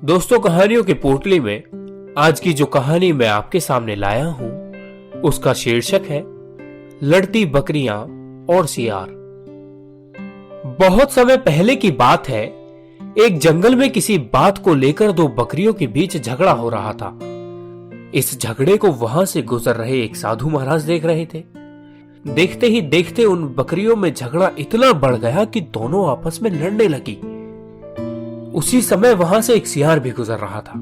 दोस्तों, कहानियों के पोटली में आज की जो कहानी मैं आपके सामने लाया हूं उसका शीर्षक है लड़ती बकरियां और सियार। बहुत समय पहले की बात है। एक जंगल में किसी बात को लेकर दो बकरियों के बीच झगड़ा हो रहा था। इस झगड़े को वहां से गुजर रहे एक साधु महाराज देख रहे थे। देखते ही देखते उन बकरियों में झगड़ा इतना बढ़ गया कि दोनों आपस में लड़ने लगी। उसी समय वहां से एक सियार भी गुजर रहा था।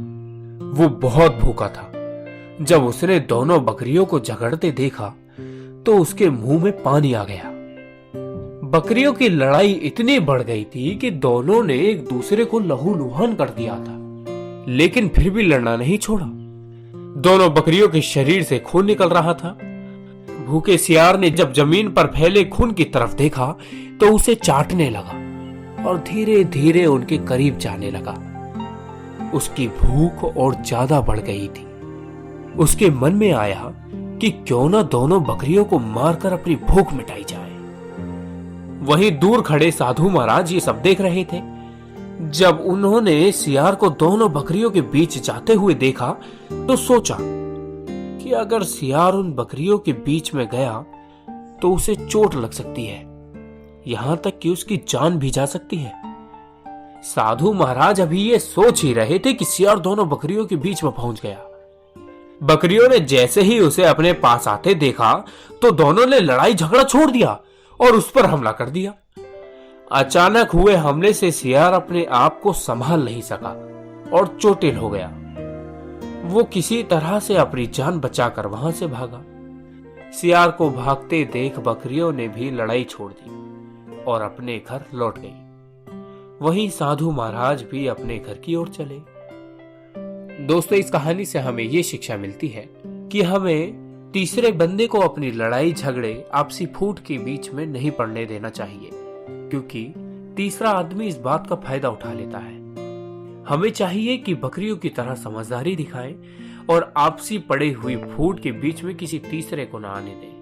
वो बहुत भूखा था। जब उसने दोनों बकरियों को झगड़ते देखा तो उसके मुंह में पानी आ गया। बकरियों की लड़ाई इतनी बढ़ गई थी कि दोनों ने एक दूसरे को लहूलुहान कर दिया था, लेकिन फिर भी लड़ना नहीं छोड़ा। दोनों बकरियों के शरीर से खून निकल रहा था। भूखे सियार ने जब जमीन पर फैले खून की तरफ देखा तो उसे चाटने लगा और धीरे धीरे उनके करीब जाने लगा। उसकी भूख और ज्यादा बढ़ गई थी। उसके मन में आया कि क्यों ना दोनों बकरियों को मारकर अपनी भूख मिटाई जाए। वहीं दूर खड़े साधु महाराज ये सब देख रहे थे। जब उन्होंने सियार को दोनों बकरियों के बीच जाते हुए देखा तो सोचा कि अगर सियार उन बकरियों के बीच में गया तो उसे चोट लग सकती है, यहां तक कि उसकी जान भी जा सकती है। साधु महाराज अभी ये सोच ही रहे थे कि सियार दोनों बकरियों के बीच में पहुंच गया। बकरियों ने जैसे ही उसे अपने पास आते देखा तो दोनों ने लड़ाई झगड़ा छोड़ दिया और उस पर हमला कर दिया। अचानक हुए हमले से सियार अपने आप को संभाल नहीं सका और चोटिल हो गया। वो किसी तरह से अपनी जान बचाकर वहां से भागा। सियार को भागते देख बकरियों ने भी लड़ाई छोड़ दी और अपने घर लौट गई। वहीं साधु महाराज भी अपने घर की ओर चले। दोस्तों, इस कहानी से हमें यह शिक्षा मिलती है कि हमें तीसरे बंदे को अपनी लड़ाई झगड़े आपसी फूट के बीच में नहीं पड़ने देना चाहिए, क्योंकि तीसरा आदमी इस बात का फायदा उठा लेता है। हमें चाहिए कि बकरियों की तरह समझदारी दिखाएं और आपसी पड़े हुई फूट के बीच में किसी तीसरे को ना आने दें।